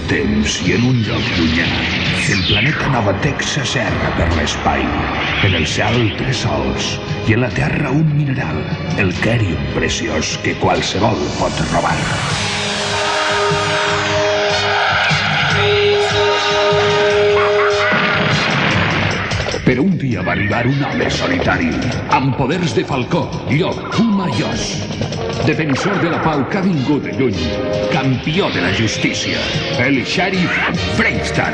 temps i en un lloc llunyà, el planeta Novatec s'acerra per l'espai. En el cel tres sols i en la terra un mineral, el Kerium preciós que qualsevol pot robar. Però un dia va arribar un home solitari, amb poders de falcó, llop, puma i os. Defensor de la pau que ha vingut de lluny, campió de la justícia, el xèrif Freigstar.